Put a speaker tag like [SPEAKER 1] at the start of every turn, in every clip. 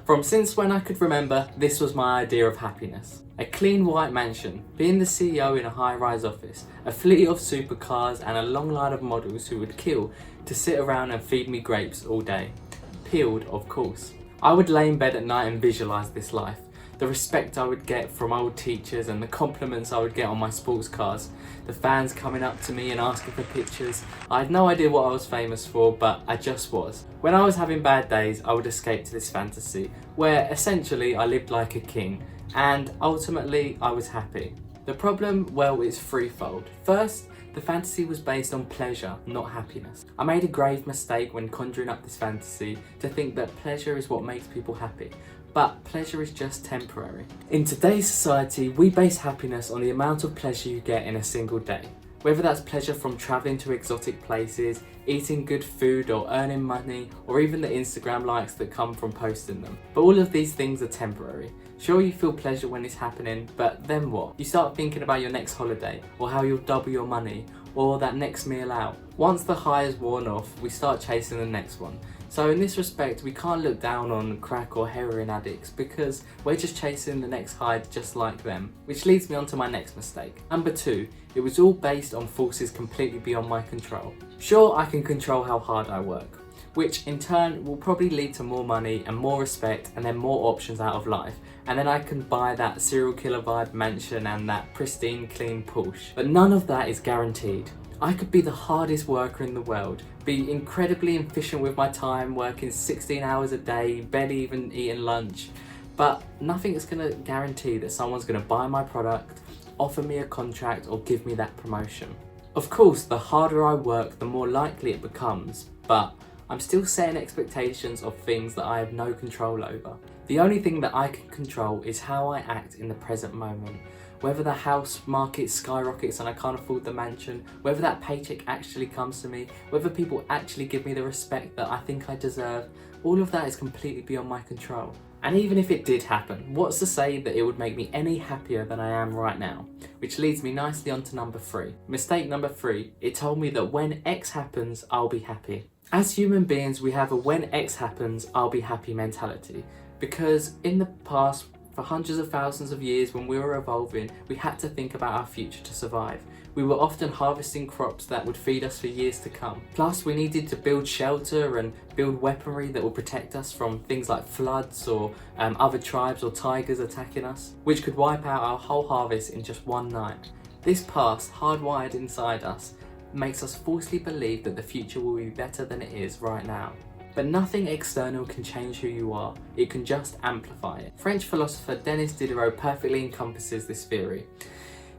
[SPEAKER 1] From since when I could remember, this was my idea of happiness. A clean white mansion, being the CEO in a high-rise office, a fleet of supercars and a long line of models who would kill to sit around and feed me grapes all day. Peeled, of course. I would lay in bed at night and visualise this life. The respect I would get from old teachers and the compliments I would get on my sports cars. The fans coming up to me and asking for pictures. I had no idea what I was famous for, but I just was. When I was having bad days, I would escape to this fantasy, where essentially I lived like a king, and ultimately I was happy. The problem, well, is threefold. First, the fantasy was based on pleasure, not happiness. I made a grave mistake when conjuring up this fantasy to think that pleasure is what makes people happy. But pleasure is just temporary. In today's society, we base happiness on the amount of pleasure you get in a single day. Whether that's pleasure from travelling to exotic places, eating good food or earning money, or even the Instagram likes that come from posting them. But all of these things are temporary. Sure, you feel pleasure when it's happening, but then what? You start thinking about your next holiday, or how you'll double your money, or that next meal out. Once the high is worn off, we start chasing the next one. So in this respect, we can't look down on crack or heroin addicts because we're just chasing the next high just like them. Which leads me on to my next mistake. Number 2, it was all based on forces completely beyond my control. Sure, I can control how hard I work, which in turn will probably lead to more money and more respect and then more options out of life. And then I can buy that serial killer vibe mansion and that pristine clean Porsche. But none of that is guaranteed. I could be the hardest worker in the world, be incredibly efficient with my time, working 16 hours a day, barely even eating lunch, but nothing is going to guarantee that someone's going to buy my product, offer me a contract or give me that promotion. Of course, the harder I work, the more likely it becomes, but I'm still setting expectations of things that I have no control over. The only thing that I can control is how I act in the present moment. Whether the house market skyrockets and I can't afford the mansion, whether that paycheck actually comes to me, whether people actually give me the respect that I think I deserve, all of that is completely beyond my control. And even if it did happen, what's to say that it would make me any happier than I am right now? Which leads me nicely on to number 3. Mistake number 3, it told me that when X happens, I'll be happy. As human beings, we have a when X happens, I'll be happy mentality. Because in the past, for hundreds of thousands of years when we were evolving, we had to think about our future to survive. We were often harvesting crops that would feed us for years to come. Plus, we needed to build shelter and build weaponry that would protect us from things like floods or other tribes or tigers attacking us, which could wipe out our whole harvest in just one night. This past, hardwired inside us, makes us falsely believe that the future will be better than it is right now. But nothing external can change who you are, it can just amplify it. French philosopher Denis Diderot perfectly encompasses this theory.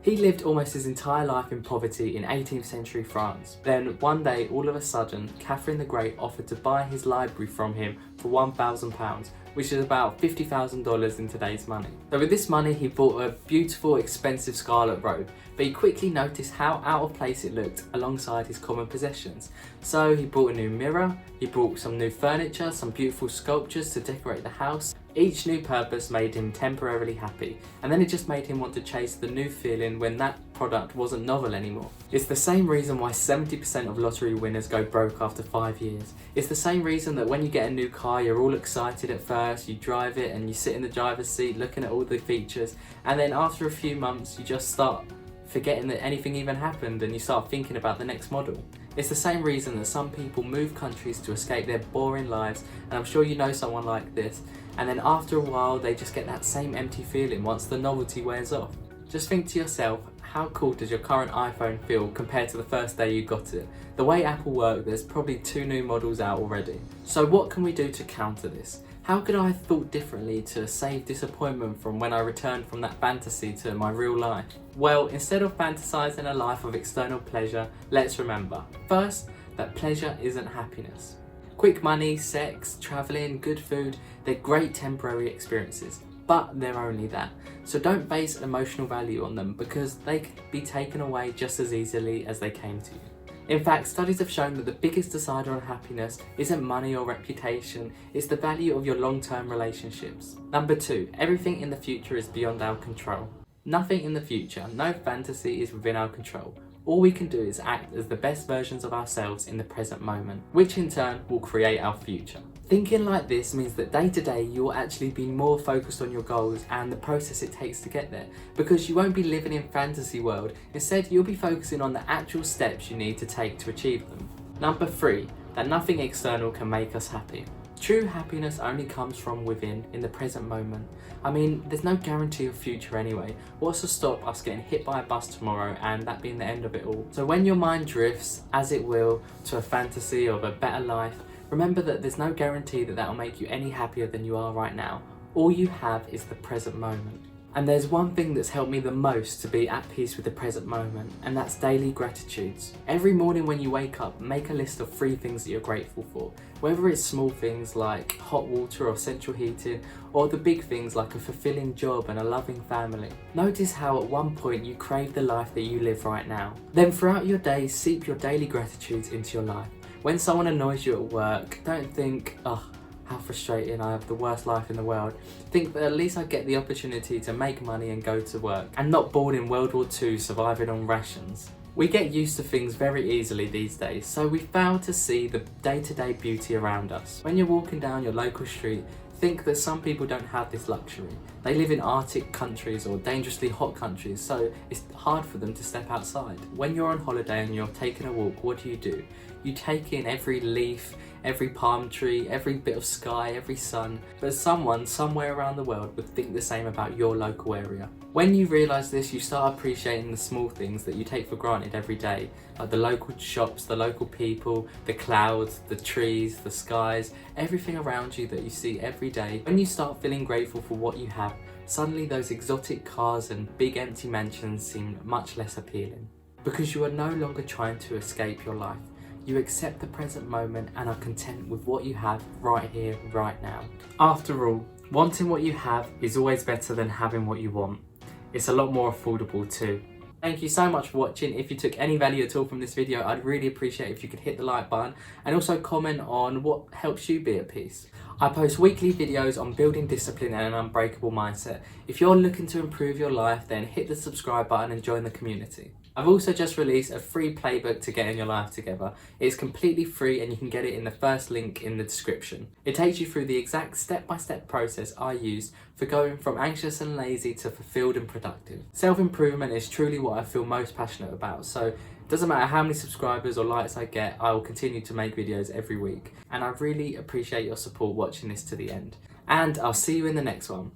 [SPEAKER 1] He lived almost his entire life in poverty in 18th century France. Then one day, all of a sudden, Catherine the Great offered to buy his library from him for £1,000, which is about $50,000 in today's money. So with this money, he bought a beautiful, expensive scarlet robe, but he quickly noticed how out of place it looked alongside his common possessions. So he bought a new mirror, he bought some new furniture, some beautiful sculptures to decorate the house. Each new purpose made him temporarily happy, and then it just made him want to chase the new feeling when that product wasn't novel anymore. It's the same reason why 70% of lottery winners go broke after 5 years. It's the same reason that when you get a new car, you're all excited at first, you drive it and you sit in the driver's seat looking at all the features, and then after a few months you just start forgetting that anything even happened and you start thinking about the next model. It's the same reason that some people move countries to escape their boring lives, and I'm sure you know someone like this, and then after a while they just get that same empty feeling once the novelty wears off. Just think to yourself, how cool does your current iPhone feel compared to the first day you got it? The way Apple work, there's probably 2 new models out already. So what can we do to counter this? How could I have thought differently to save disappointment from when I returned from that fantasy to my real life? Well, instead of fantasizing a life of external pleasure, let's remember, first, that pleasure isn't happiness. Quick money, sex, traveling, good food, they're great temporary experiences, but they're only that. So don't base emotional value on them because they can be taken away just as easily as they came to you. In fact, studies have shown that the biggest decider on happiness isn't money or reputation, it's the value of your long-term relationships. Number 2, everything in the future is beyond our control. Nothing in the future, no fantasy is within our control. All we can do is act as the best versions of ourselves in the present moment, which in turn will create our future. Thinking like this means that day to day you'll actually be more focused on your goals and the process it takes to get there, because you won't be living in fantasy world. Instead, you'll be focusing on the actual steps you need to take to achieve them. Number 3, that nothing external can make us happy. True happiness only comes from within, in the present moment. I mean, there's no guarantee of future anyway. What's to stop us getting hit by a bus tomorrow and that being the end of it all? So when your mind drifts, as it will, to a fantasy of a better life, remember that there's no guarantee that that'll make you any happier than you are right now. All you have is the present moment. And there's one thing that's helped me the most to be at peace with the present moment, and that's daily gratitudes. Every morning when you wake up, make a list of 3 things that you're grateful for. Whether it's small things like hot water or central heating, or the big things like a fulfilling job and a loving family. Notice how at one point you crave the life that you live right now. Then throughout your day, seep your daily gratitudes into your life. When someone annoys you at work, don't think, oh, how frustrating, I have the worst life in the world. Think that at least I get the opportunity to make money and go to work, and not bored in World War II surviving on rations. We get used to things very easily these days, so we fail to see the day-to-day beauty around us. When you're walking down your local street, think that some people don't have this luxury. They live in Arctic countries or dangerously hot countries, so it's hard for them to step outside. When you're on holiday and you're taking a walk, what do? You take in every leaf, every palm tree, every bit of sky, every sun, but someone somewhere around the world would think the same about your local area. When you realise this, you start appreciating the small things that you take for granted every day, like the local shops, the local people, the clouds, the trees, the skies, everything around you that you see every day. When you start feeling grateful for what you have, suddenly those exotic cars and big empty mansions seem much less appealing. Because you are no longer trying to escape your life. You accept the present moment and are content with what you have right here, right now. After all, wanting what you have is always better than having what you want. It's a lot more affordable too. Thank you so much for watching. If you took any value at all from this video, I'd really appreciate if you could hit the like button and also comment on what helps you be at peace. I post weekly videos on building discipline and an unbreakable mindset. If you're looking to improve your life, then hit the subscribe button and join the community. I've also just released a free playbook to getting your life together. It's completely free and you can get it in the first link in the description. It takes you through the exact step-by-step process I use for going from anxious and lazy to fulfilled and productive. Self-improvement is truly what I feel most passionate about, so it doesn't matter how many subscribers or likes I get, I will continue to make videos every week. And I really appreciate your support watching this to the end. And I'll see you in the next one.